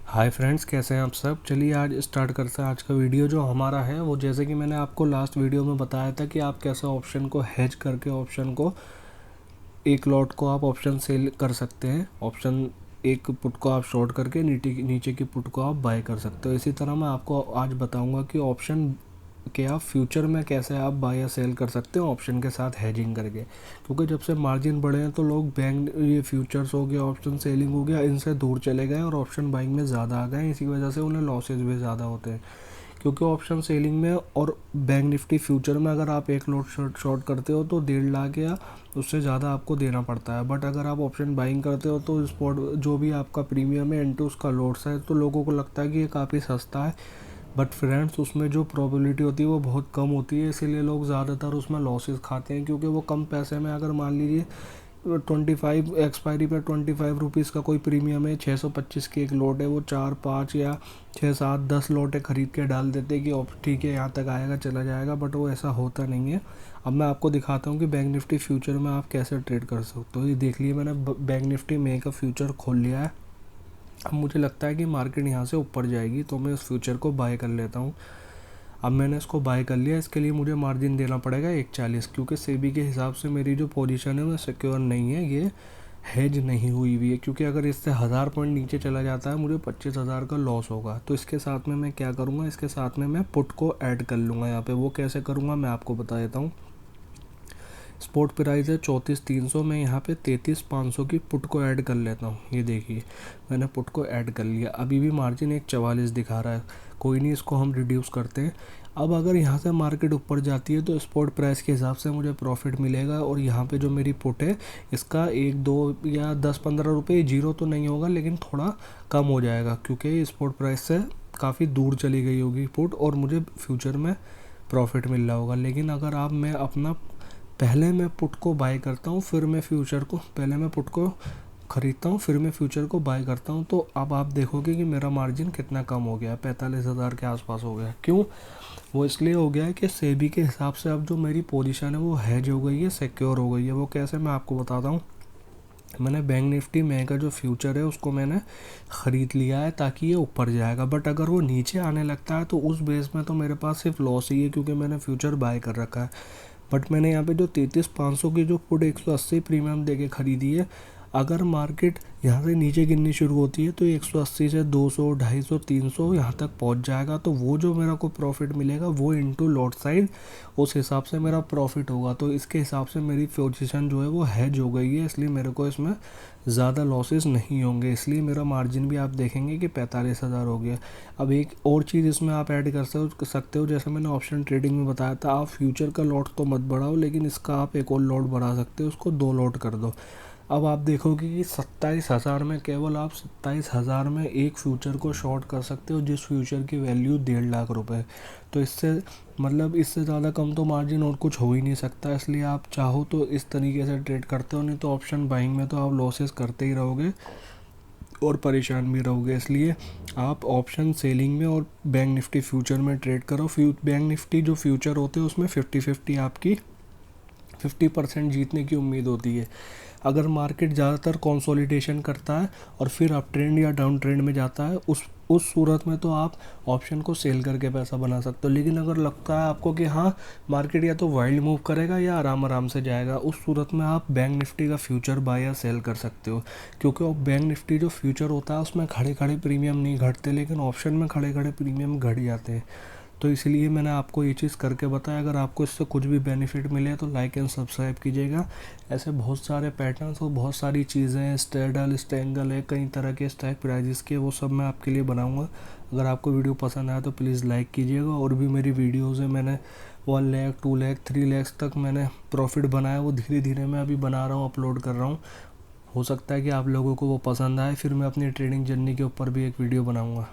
Hi friends, कैसे हैं आप सब। चलिए आज स्टार्ट करते हैं। आज का वीडियो जो हमारा है वो, जैसे कि मैंने आपको लास्ट वीडियो में बताया था कि आप कैसे ऑप्शन को हेज करके ऑप्शन को, एक लॉट को आप ऑप्शन सेल कर सकते हैं। ऑप्शन एक पुट को आप शॉर्ट करके नीचे की पुट को आप बाय कर सकते हो। इसी तरह मैं आपको आज बताऊंगा कि ऑप्शन कि आप फ्यूचर में कैसे आप बाय या सेल कर सकते हो ऑप्शन के साथ हेजिंग करके। क्योंकि जब से मार्जिन बढ़े हैं तो लोग बैंक, ये फ्यूचर्स हो गया, ऑप्शन सेलिंग हो गया, इनसे दूर चले गए और ऑप्शन बाइंग में ज़्यादा आ गए। इसी वजह से उन्हें लॉसेज भी ज़्यादा होते हैं। क्योंकि ऑप्शन सेलिंग में और बैंक निफ्टी फ्यूचर में अगर आप एक लॉट शॉर्ट करते हो तो 1.5 लाख या उससे ज़्यादा आपको देना पड़ता है। बट अगर आप ऑप्शन बाइंग करते हो तो स्पॉट जो भी आपका प्रीमियम है इनटू उसका लॉट्स है, तो लोगों को लगता है कि ये काफ़ी सस्ता है। बट फ्रेंड्स, उसमें जो प्रोबेबिलिटी होती है वो बहुत कम होती है, इसीलिए लोग ज़्यादातर उसमें लॉसेस खाते हैं। क्योंकि वो कम पैसे में, अगर मान लीजिए 25 एक्सपायरी पर 25 रुपीज़ का कोई प्रीमियम है, 625 की एक लॉट है, वो 4 5 या 6 7 10 लॉटें खरीद के डाल देते हैं कि अब ठीक है यहाँ तक आएगा चला जाएगा। बट वो ऐसा होता नहीं है। अब मैं आपको दिखाता हूँ कि बैंक निफ्टी फ्यूचर में आप कैसे ट्रेड कर सकते हो। ये देख लिए, मैंने बैंक निफ्टी में का फ्यूचर खोल लिया है। अब मुझे लगता है कि मार्केट यहाँ से ऊपर जाएगी तो मैं इस फ्यूचर को बाय कर लेता हूँ। अब मैंने इसको बाय कर लिया। इसके लिए मुझे मार्जिन देना पड़ेगा 1.40, क्योंकि सेबी के हिसाब से मेरी जो पोजीशन है वो सिक्योर नहीं है, ये हेज नहीं हुई हुई है। क्योंकि अगर इससे 1000 पॉइंट नीचे चला जाता है मुझे 25,000 का लॉस होगा। तो इसके साथ में मैं क्या करूँगा, इसके साथ में मैं पुट को ऐड कर लूँगा यहाँ पे। वो कैसे करूँगा मैं आपको बता देता हूँ। स्पॉट प्राइस है 34,300, मैं यहाँ पे 33,500 की पुट को ऐड कर लेता हूँ। ये देखिए, मैंने पुट को ऐड कर लिया। अभी भी मार्जिन 1.44 दिखा रहा है। कोई नहीं, इसको हम रिड्यूस करते हैं। अब अगर यहाँ से मार्केट ऊपर जाती है तो स्पॉट प्राइस के हिसाब से मुझे प्रॉफिट मिलेगा। और यहाँ पे जो मेरी पुट है इसका 1 2 या 10 15 रुपये जीरो तो नहीं होगा, लेकिन थोड़ा कम हो जाएगा, क्योंकि स्पॉट प्राइस से काफ़ी दूर चली गई होगी पुट और मुझे फ्यूचर में प्रॉफिट मिल रहा होगा। लेकिन अगर आप, मैं अपना, पहले मैं पुट को बाय करता हूँ फिर मैं फ्यूचर को, पहले मैं पुट को ख़रीदता हूँ फिर मैं फ्यूचर को बाय करता हूँ, तो अब आप देखोगे कि मेरा मार्जिन कितना कम हो गया है, 45,000 के आसपास हो गया है। क्यों? वो इसलिए हो गया है कि सेबी के हिसाब से अब जो मेरी पोजीशन है वो हेज हो गई है, सिक्योर हो गई है। वो कैसे, मैं आपको बताता हूँ। मैंने बैंक निफ्टी में का जो फ्यूचर है उसको मैंने ख़रीद लिया है ताकि ये ऊपर जाएगा। बट अगर वो नीचे आने लगता है तो उस बेस में तो मेरे पास सिर्फ लॉस ही है, क्योंकि मैंने फ्यूचर बाय कर रखा है। बट मैंने यहाँ पे जो 33,500 की जो पुट 180 प्रीमियम देके ख़रीदी है, अगर मार्केट यहाँ से नीचे गिरनी शुरू होती है तो 180 से 200 250 300 यहाँ तक पहुँच जाएगा। तो वो जो मेरा को प्रॉफिट मिलेगा वो इनटू लॉट साइड, उस हिसाब से मेरा प्रॉफिट होगा। तो इसके हिसाब से मेरी पोजीशन जो है वो हेज हो गई है, इसलिए मेरे को इसमें ज़्यादा लॉसेस नहीं होंगे। इसलिए मेरा मार्जिन भी आप देखेंगे कि 45,000 हो गया। अब एक और चीज़ इसमें आप ऐड कर सकते हो, जैसे मैंने ऑप्शन ट्रेडिंग में बताया था, आप फ्यूचर का लॉट तो मत बढ़ाओ, लेकिन इसका आप एक और लॉट बढ़ा सकते हो, उसको 2 लॉट कर दो। अब आप देखोगे कि 27,000 में, केवल आप 27,000 में एक फ्यूचर को शॉर्ट कर सकते हो, जिस फ्यूचर की वैल्यू 1.5 लाख रुपए। तो इससे मतलब इससे ज़्यादा कम तो मार्जिन और कुछ हो ही नहीं सकता। इसलिए आप चाहो तो इस तरीके से ट्रेड करते हो, नहीं तो ऑप्शन बाइंग में तो आप लॉसेस करते ही रहोगे और परेशान भी रहोगे। इसलिए आप ऑप्शन सेलिंग में और बैंक निफ्टी फ्यूचर में ट्रेड करो। बैंक निफ्टी जो फ्यूचर होते हैं उसमें 50-50 आपकी 50% जीतने की उम्मीद होती है। अगर मार्केट ज़्यादातर कंसोलिडेशन करता है और फिर अप ट्रेंड या डाउन ट्रेंड में जाता है, उस सूरत में तो आप ऑप्शन को सेल करके पैसा बना सकते हो। लेकिन अगर लगता है आपको कि हाँ, मार्केट या तो वाइल्ड मूव करेगा या आराम आराम से जाएगा, उस सूरत में आप बैंक निफ्टी का फ्यूचर बाय या सेल कर सकते हो। क्योंकि बैंक निफ्टी जो फ्यूचर होता है उसमें खड़े खड़े प्रीमियम नहीं घटते, लेकिन ऑप्शन में खड़े खड़े प्रीमियम घट जाते हैं। तो इसलिए मैंने आपको ये चीज़ करके बताया। अगर आपको इससे कुछ भी बेनिफिट मिले तो लाइक एंड सब्सक्राइब कीजिएगा। ऐसे बहुत सारे पैटर्न्स और बहुत सारी चीज़ें हैं, स्ट्रेडल स्टेंगल है, कई तरह के स्टॉक प्राइजेस के, वो सब मैं आपके लिए बनाऊंगा। अगर आपको वीडियो पसंद आया तो प्लीज़ लाइक कीजिएगा। और भी मेरी वीडियोज़ है, मैंने 1 लाख 2 लाख 3 लाख तक मैंने प्रॉफिट बनाया, वो धीरे धीरे मैं अभी बना रहा हूँ, अपलोड कर रहा हूँ। हो सकता है कि आप लोगों को वो पसंद आए, फिर मैं अपनी ट्रेडिंग जर्नी के ऊपर भी एक वीडियो बनाऊँगा।